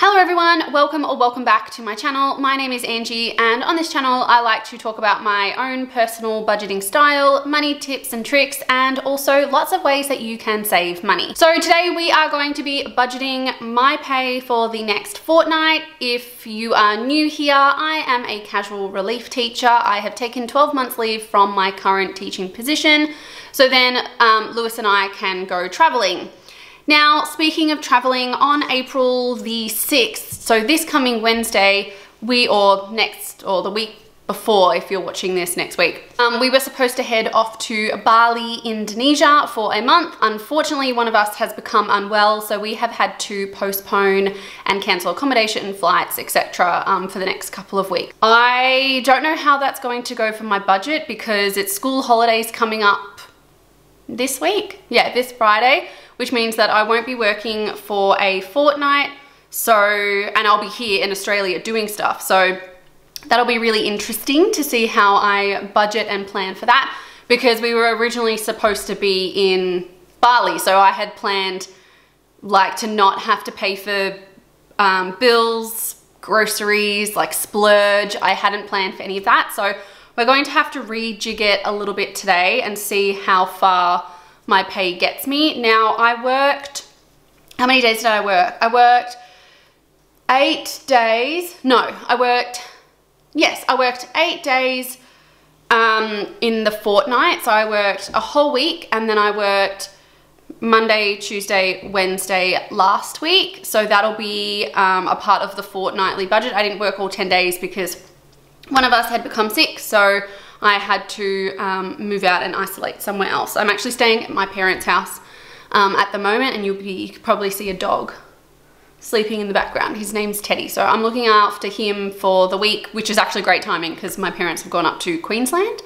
Hello everyone, welcome or welcome back to my channel. My name is Angie and on this channel I like to talk about my own personal budgeting style, money tips and tricks, and also lots of ways that you can save money. So today we are going to be budgeting my pay for the next fortnight. If you are new here, I am a casual relief teacher. I have taken 12 months leave from my current teaching position, so then Lewis and I can go traveling. Now, speaking of traveling, on April the 6th, so this coming Wednesday, or the week before if you're watching this next week, we were supposed to head off to Bali, Indonesia for a month. Unfortunately, one of us has become unwell, so we have had to postpone and cancel accommodation, flights, etc. For the next couple of weeks. I don't know how that's going to go for my budget because it's school holidays coming up this week. Yeah, this Friday, which means that I won't be working for a fortnight. And I'll be here in Australia doing stuff. So that'll be really interesting to see how I budget and plan for that, because we were originally supposed to be in Bali. So I had planned like to not have to pay for bills, groceries, like splurge. I hadn't planned for any of that. So we're going to have to rejig it a little bit today and see how far my pay gets me. Now I worked, how many days did I work? I worked 8 days. No, I worked 8 days in the fortnight. So I worked a whole week and then I worked Monday, Tuesday, Wednesday last week. So that'll be a part of the fortnightly budget. I didn't work all 10 days because one of us had become sick, so I had to move out and isolate somewhere else. I'm actually staying at my parents' house at the moment, and you could probably see a dog sleeping in the background. His name's Teddy, so I'm looking after him for the week, which is actually great timing because my parents have gone up to Queensland,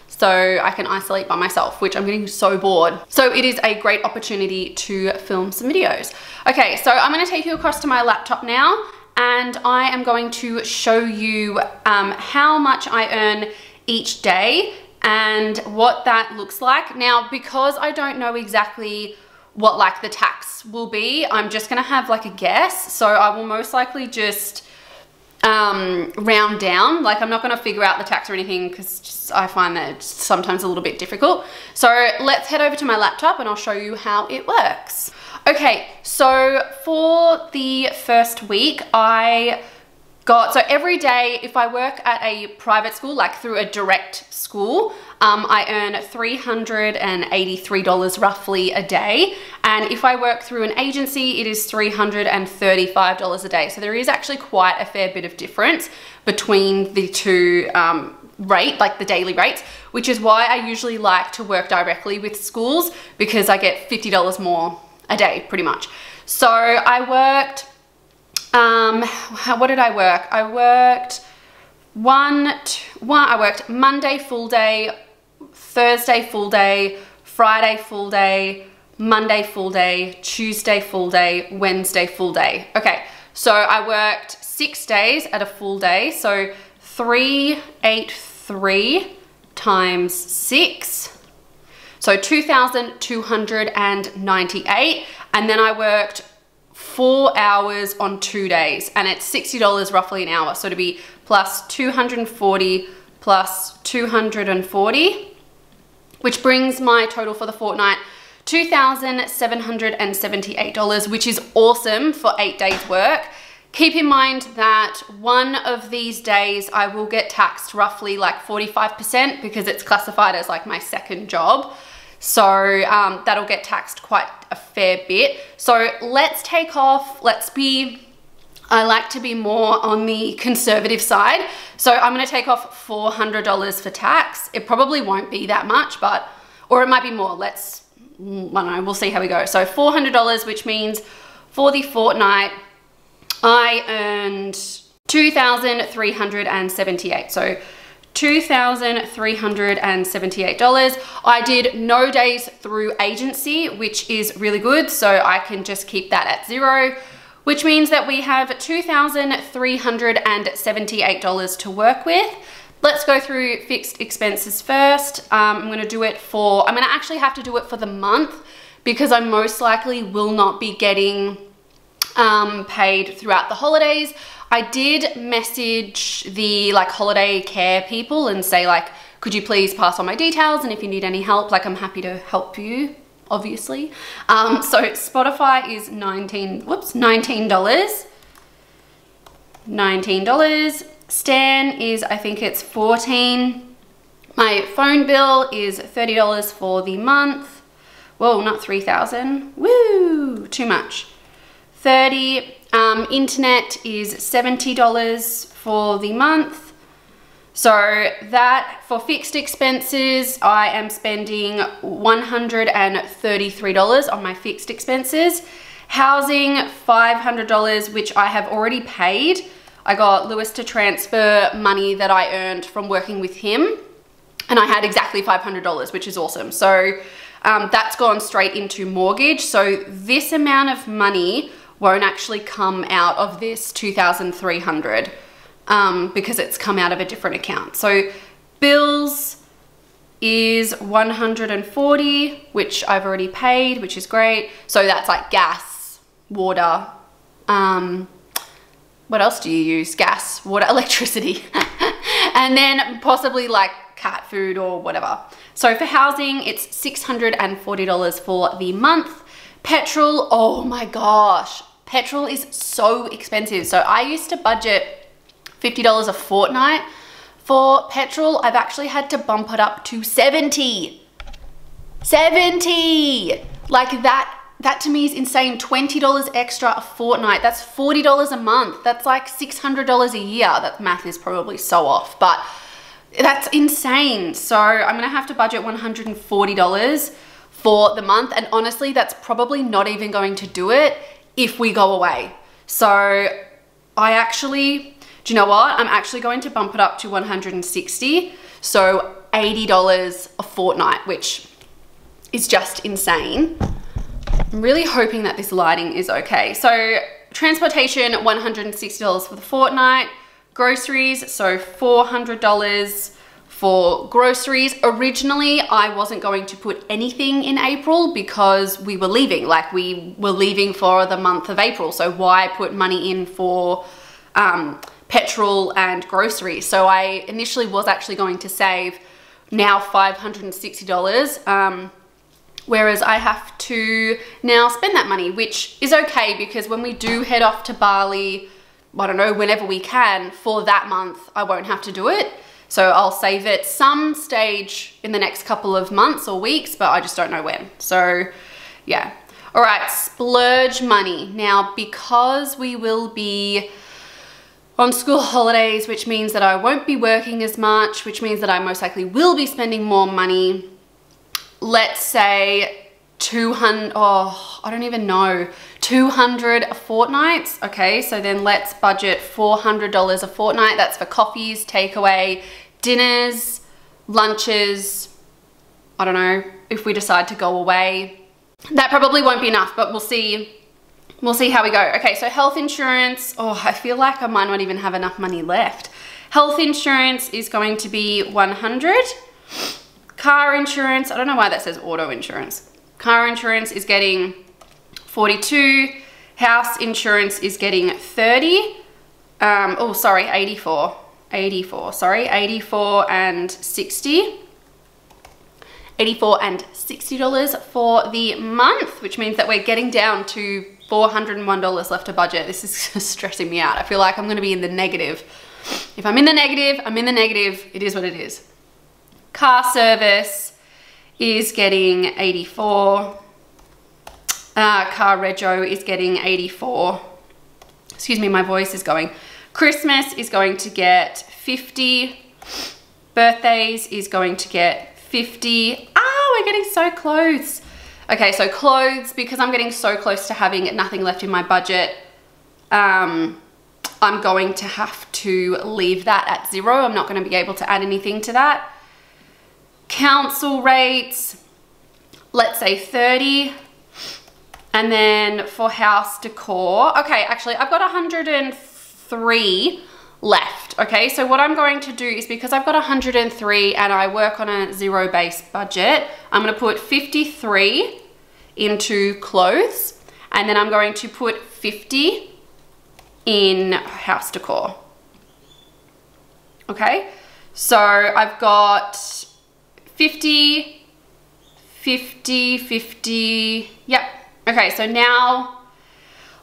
so I can isolate by myself, which I'm getting so bored. So it is a great opportunity to film some videos. Okay, so I'm gonna take you across to my laptop now, and I am going to show you how much I earn each day and what that looks like. Now, because I don't know exactly what like the tax will be, I'm just gonna have like a guess. So I will most likely just round down. Like I'm not gonna figure out the tax or anything because I find that it's sometimes a little bit difficult. So let's head over to my laptop and I'll show you how it works. Okay, so for the first week, so every day, if I work at a private school, like through a direct school, I earn $383 roughly a day. And if I work through an agency, it is $335 a day. So there is actually quite a fair bit of difference between the two like the daily rates, which is why I usually like to work directly with schools because I get $50 more a day pretty much. So I worked, what did I work? I worked I worked Monday full day, Thursday full day, Friday full day, Monday full day, Tuesday full day, Wednesday full day. Okay, so I worked 6 days at a full day. So 383 times 6. So 2,298, and then I worked 4 hours on 2 days, and it's $60 roughly an hour. So to be plus 240 plus 240, which brings my total for the fortnight $2,778, which is awesome for 8 days work. Keep in mind that one of these days I will get taxed roughly like 45% because it's classified as like my second job. So that'll get taxed quite a fair bit. So let's take off, I like to be more on the conservative side. So I'm gonna take off $400 for tax. It probably won't be that much, or it might be more. I don't know, we'll see how we go. So $400, which means for the fortnight, I earned $2,378. So $2,378. I did no days through agency, which is really good. So I can just keep that at 0, which means that we have $2,378 to work with. Let's go through fixed expenses first. I'm gonna actually have to do it for the month because I most likely will not be getting paid throughout the holidays. I did message the like holiday care people and say like, could you please pass on my details, and if you need any help, like I'm happy to help you, obviously. So Spotify is $19. Stan is, I think it's $14. My phone bill is $30 for the month. Whoa, not 3,000. Woo, too much. 30. Internet is $70 for the month. So that, for fixed expenses, I am spending $133 on my fixed expenses. Housing, $500, which I have already paid. I got Lewis to transfer money that I earned from working with him, and I had exactly $500, which is awesome. So that's gone straight into mortgage. So this amount of money won't actually come out of this $2,300 because it's come out of a different account. So bills is $140, which I've already paid, which is great. So that's like gas, water, what else do you use? Gas, water, electricity, and then possibly like cat food or whatever. So for housing, it's $640 for the month. Petrol, oh my gosh, petrol is so expensive. So I used to budget $50 a fortnight for petrol. I've actually had to bump it up to 70. Like that to me is insane. $20 extra a fortnight. That's $40 a month. That's like $600 a year. That math is probably so off, but that's insane. So I'm gonna have to budget $140 for the month. And honestly, that's probably not even going to do it if we go away. So I actually, do you know what? I'm actually going to bump it up to $160. So $80 a fortnight, which is just insane. I'm really hoping that this lighting is okay. So transportation, $160 for the fortnight. Groceries, so $400 for groceries. Originally, I wasn't going to put anything in April because we were leaving. Like we were leaving for the month of April. So why put money in for petrol and groceries? So I initially was actually going to save now $560. Whereas I have to now spend that money, which is okay because when we do head off to Bali, I don't know, whenever we can, for that month, I won't have to do it. So I'll save it some stage in the next couple of months or weeks, but I just don't know when. So yeah. All right, splurge money. Now, because we will be on school holidays, which means that I won't be working as much, which means that I most likely will be spending more money. Let's say 200, oh, I don't even know, 200 fortnights. Okay, so then let's budget $400 a fortnight. That's for coffees, takeaway, dinners, lunches. I don't know if we decide to go away. That probably won't be enough, but we'll see. We'll see how we go. Okay, so health insurance. Oh, I feel like I might not even have enough money left. Health insurance is going to be $100. Car insurance, I don't know why that says auto insurance. Car insurance is getting $42. House insurance is getting $30. Oh, sorry, $84. Sorry, $84 and $60. $84 and $60 for the month, which means that we're getting down to $401 left to budget. This is stressing me out. I feel like I'm gonna be in the negative. If I'm in the negative, I'm in the negative. It is what it is. Car service is getting $84. Car rego is getting $84. Excuse me, my voice is going. Christmas is going to get $50. Birthdays is going to get $50. Ah, we're getting so close. Okay, so clothes, because I'm getting so close to having nothing left in my budget, I'm going to have to leave that at $0. I'm not going to be able to add anything to that. Council rates, let's say $30. And then for house decor, okay, actually I've got $103 left. Okay, so what I'm going to do is, because I've got $103 and I work on a $0 base budget, I'm going to put $53 into clothes, And then I'm going to put 50 in house decor. Okay, so I've got 50, 50, 50, yep. Okay, so now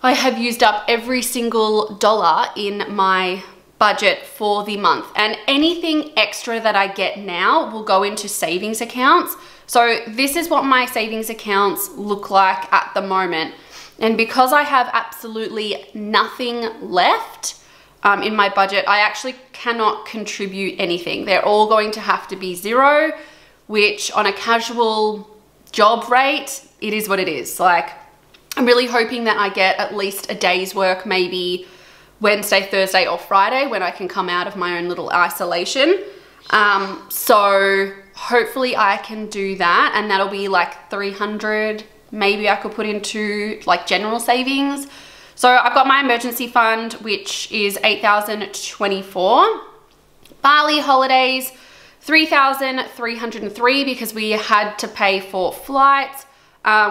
I have used up every single dollar in my budget for the month, and anything extra that I get now will go into savings accounts. So this is what my savings accounts look like at the moment. And because I have absolutely nothing left in my budget, I actually cannot contribute anything. They're all going to have to be zero, which on a casual job rate, it is what it is. Like, I'm really hoping that I get at least a day's work, maybe Wednesday, Thursday, or Friday, when I can come out of my own little isolation. So hopefully I can do that, and that'll be like 300. Maybe I could put into like general savings. So I've got my emergency fund, which is 8,024. Bali holidays, 3,303, because we had to pay for flights.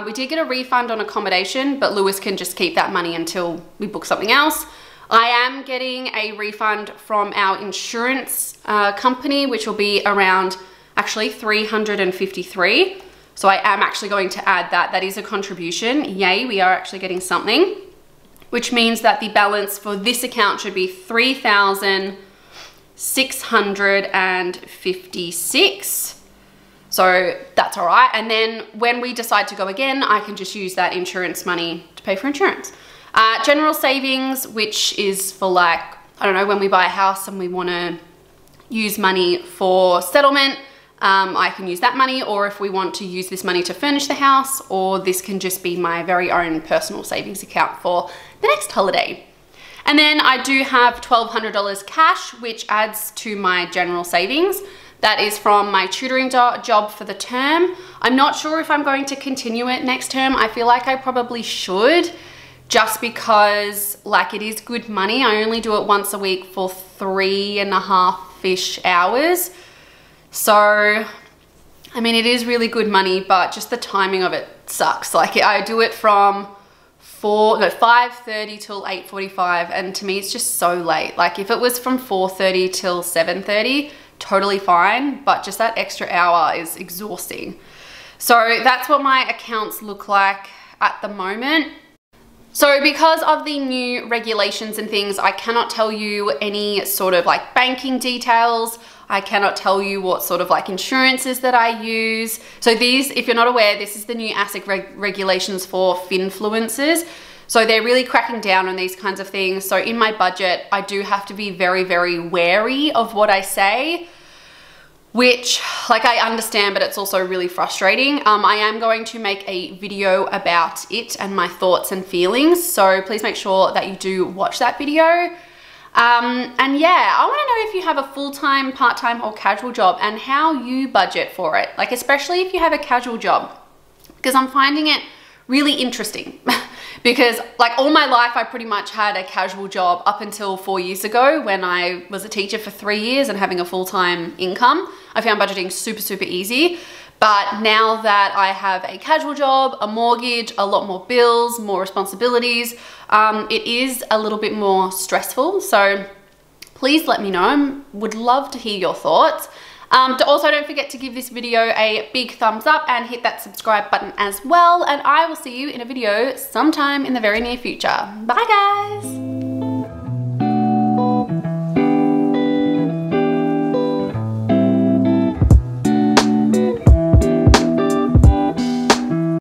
We did get a refund on accommodation, but Lewis can just keep that money until we book something else. I am getting a refund from our insurance company, which will be around actually 353. So I am actually going to add that. That is a contribution. Yay, we are actually getting something, which means that the balance for this account should be 3,656. So that's all right. And then when we decide to go again, I can just use that insurance money to pay for insurance. General savings, which is for like, I don't know, when we buy a house and we want to use money for settlement, I can use that money, or if we want to use this money to furnish the house, or this can just be my very own personal savings account for the next holiday. And then I do have $1,200 cash, which adds to my general savings. That is from my tutoring job for the term. I'm not sure if I'm going to continue it next term. I feel like I probably should, just because like it is good money. I only do it once a week for 3.5-ish hours. So, I mean, it is really good money, but just the timing of it sucks. Like, I do it from 5:30 till 8:45, and to me it's just so late. Like, if it was from 4:30 till 7:30, totally fine, but just that extra hour is exhausting. So that's what my accounts look like at the moment. So because of the new regulations and things, I cannot tell you any sort of like banking details. I cannot tell you what sort of like insurances that I use. So these, if you're not aware, this is the new ASIC regulations for finfluencers. So they're really cracking down on these kinds of things. So in my budget, I do have to be very, very wary of what I say, which like I understand, but it's also really frustrating. I am going to make a video about it and my thoughts and feelings. So please make sure that you do watch that video. And yeah, I want to know if you have a full-time, part-time, or casual job and how you budget for it. Like, especially if you have a casual job, because I'm finding it really interesting. Because like all my life, I pretty much had a casual job up until 4 years ago when I was a teacher for 3 years and having a full-time income. I found budgeting super, super easy. But now that I have a casual job, a mortgage, a lot more bills, more responsibilities, it is a little bit more stressful. So please let me know. I would love to hear your thoughts. Also, don't forget to give this video a big thumbs up and hit that subscribe button as well. And I will see you in a video sometime in the very near future. Bye guys.